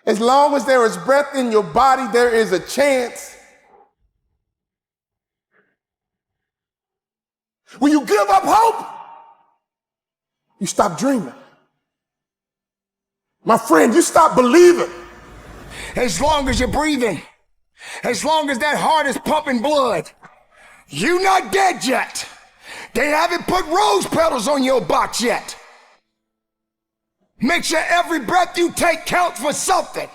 As long as there is breath in your body, there is a chance. When you give up hope, you stop dreaming. My friend, you stop believing. As long as you're breathing, as long as that heart is pumping blood, you're not dead yet. They haven't put rose petals on your box yet. Make sure every breath you take counts for something.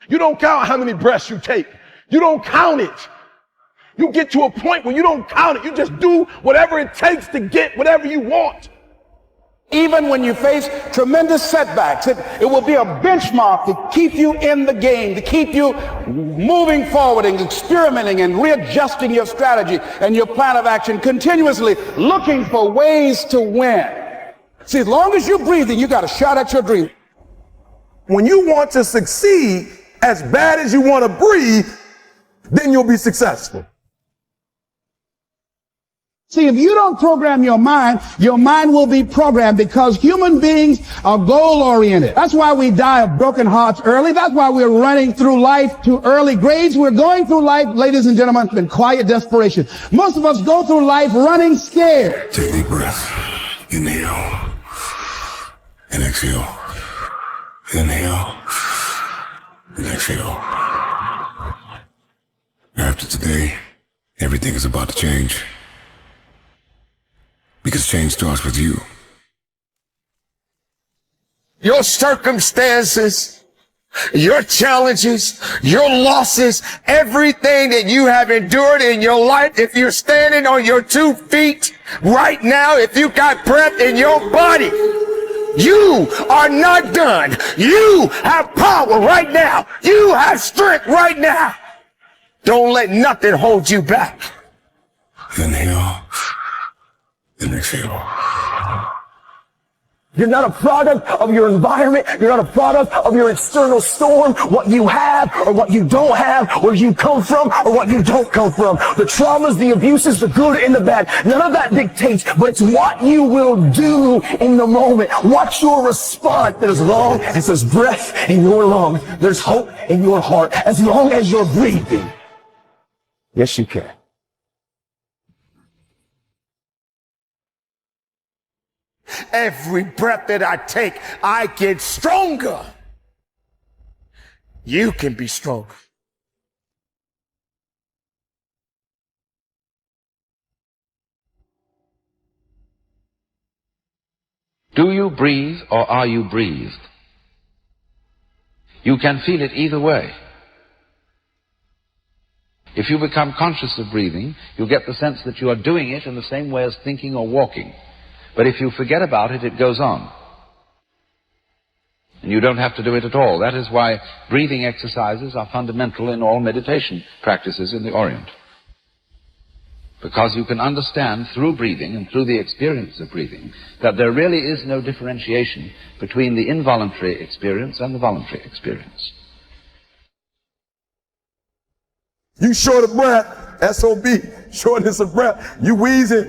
You don't count how many breaths you take. You don't count it. You get to a point where you don't count it. You just do whatever it takes to get whatever you want. Even when you face tremendous setbacks, it will be a benchmark to keep you in the game, to keep you moving forward and experimenting and readjusting your strategy and your plan of action, continuously looking for ways to win. See, as long as you're breathing, you got a shot at your dream. When you want to succeed as bad as you want to breathe, then you'll be successful. See, if you don't program your mind will be programmed, because human beings are goal-oriented. That's why we die of broken hearts early. That's why we're running through life to early grades. We're going through life, ladies and gentlemen, in quiet desperation. Most of us go through life running scared. Take a deep breath. Inhale and exhale. Inhale and exhale. After today, everything is about to change. Because change starts with you. Your circumstances, your challenges, your losses, everything that you have endured in your life, if you're standing on your 2 feet right now, if you got breath in your body, you are not done. You have power right now. You have strength right now. Don't let nothing hold you back. Inhale and exhale. You're not a product of your environment. You're not a product of your external storm, what you have or what you don't have, where you come from or what you don't come from. The traumas, the abuses, the good and the bad. None of that dictates, but it's what you will do in the moment. What's your response? As long as there's breath in your lungs, there's hope in your heart. As long as you're breathing, yes, you can. Every breath that I take, I get stronger. You can be stronger. Do you breathe or are you breathed? You can feel it either way. If you become conscious of breathing, you'll get the sense that you are doing it in the same way as thinking or walking. But if you forget about it, it goes on. And you don't have to do it at all. That is why breathing exercises are fundamental in all meditation practices in the Orient. Because you can understand through breathing and through the experience of breathing that there really is no differentiation between the involuntary experience and the voluntary experience. You short of breath, SOB, shortness of breath, you wheezing.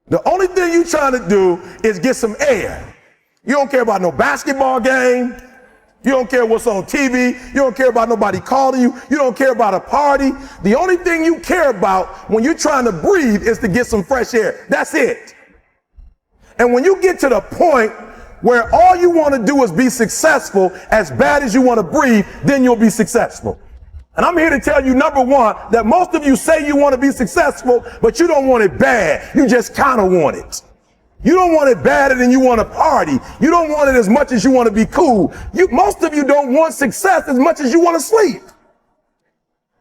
The only thing you trying to do is get some air. You don't care about no basketball game. You don't care what's on TV. You don't care about nobody calling you. You don't care about a party. The only thing you care about when you're trying to breathe is to get some fresh air. That's it. And when you get to the point where all you want to do is be successful as bad as you want to breathe, then you'll be successful. And I'm here to tell you, number one, that most of you say you want to be successful, but you don't want it bad. You just kind of want it. You don't want it badder than you want to party. You don't want it as much as you want to be cool. Most of you don't want success as much as you want to sleep.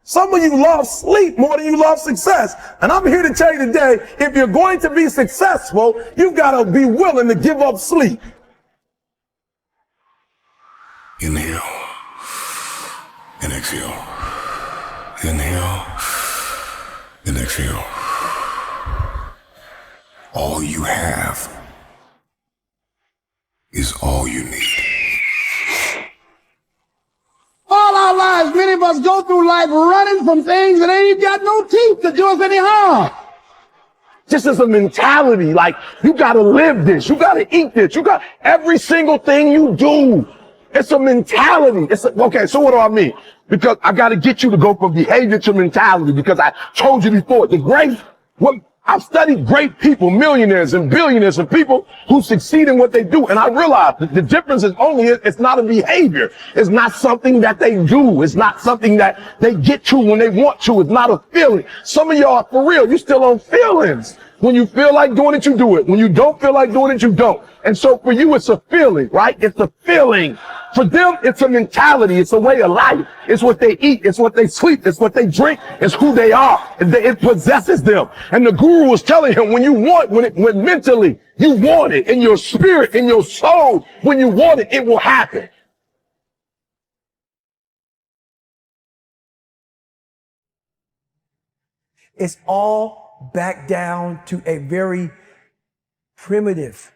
Some of you love sleep more than you love success. And I'm here to tell you today, if you're going to be successful, you've got to be willing to give up sleep. Inhale and exhale. Inhale and exhale. All you have is all you need. All our lives, many of us go through life running from things that ain't got no teeth to do us any harm. Just as a mentality, like you gotta live this, you gotta eat this, you got every single thing you do. It's a mentality. Okay, so what do I mean? Because I gotta get you to go from behavior to mentality, because I told you before, I've studied great people, millionaires and billionaires and people who succeed in what they do. And I realized that the difference is it's not a behavior. It's not something that they do. It's not something that they get to when they want to. It's not a feeling. Some of y'all, for real, you still on feelings. When you feel like doing it, you do it. When you don't feel like doing it, you don't. And so for you, it's a feeling, right? It's a feeling. For them, it's a mentality. It's a way of life. It's what they eat. It's what they sleep. It's what they drink. It's who they are. It possesses them. And the guru was telling him, when mentally you want it, in your spirit, in your soul, when you want it, it will happen. It's all back down to a very primitive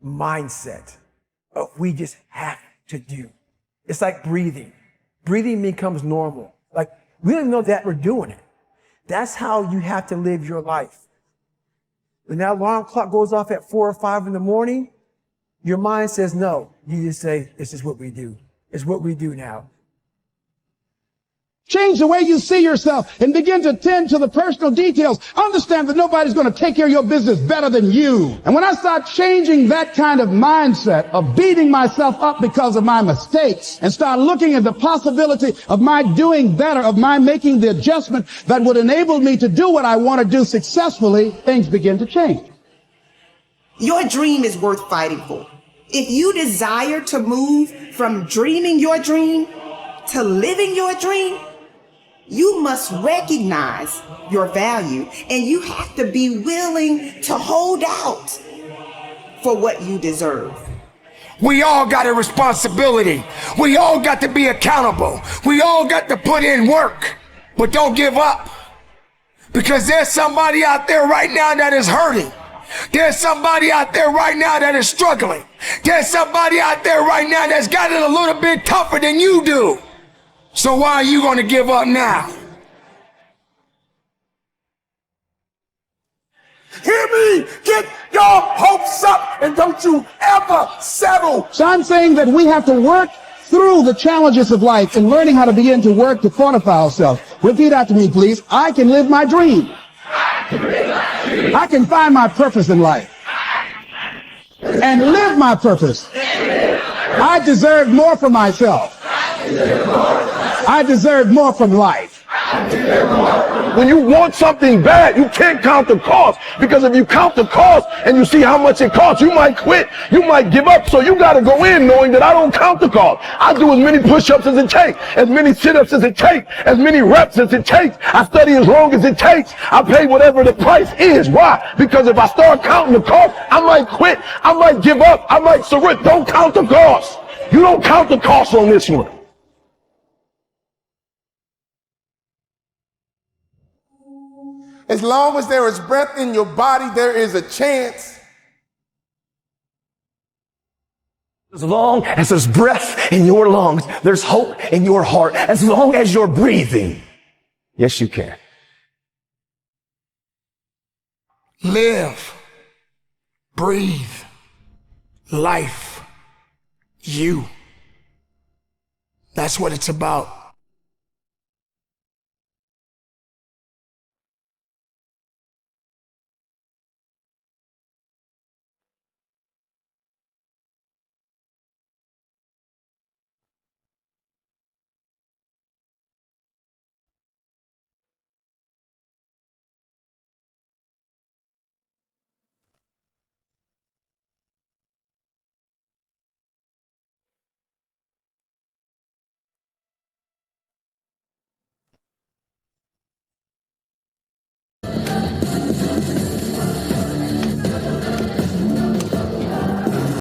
mindset of we just have to do. It's like breathing. Breathing becomes normal. Like we don't even know that we're doing it. That's how you have to live your life. When that alarm clock goes off at 4 or 5 in the morning, your mind says no. You just say, this is what we do. It's what we do now. Change the way you see yourself and begin to tend to the personal details. Understand that nobody's going to take care of your business better than you. And when I start changing that kind of mindset of beating myself up because of my mistakes and start looking at the possibility of my doing better, of my making the adjustment that would enable me to do what I want to do successfully, things begin to change. Your dream is worth fighting for. If you desire to move from dreaming your dream to living your dream, you must recognize your value, and you have to be willing to hold out for what you deserve. We all got a responsibility. We all got to be accountable. We all got to put in work, but don't give up, because there's somebody out there right now that is hurting. There's somebody out there right now that is struggling. There's somebody out there right now that's got it a little bit tougher than you do. So why are you going to give up now? Hear me! Get your hopes up and don't you ever settle. So I'm saying that we have to work through the challenges of life and learning how to begin to work to fortify ourselves. Repeat after me, please. I can live my dream. I can find my purpose in life and live my purpose. I deserve more for myself. I deserve more from life. When you want something bad, you can't count the cost, because if you count the cost and you see how much it costs, you might quit, you might give up. So you got to go in knowing that I don't count the cost. I do as many push-ups as it takes, as many sit-ups as it takes, as many reps as it takes. I study as long as it takes. I pay whatever the price is. Why? Because if I start counting the cost, I might quit, I might give up, I might surrender. Don't count the cost. You don't count the cost on this one. As long as there is breath in your body, there is a chance. As long as there's breath in your lungs, there's hope in your heart. As long as you're breathing, yes, you can. Live, breathe, life, you. That's what it's about.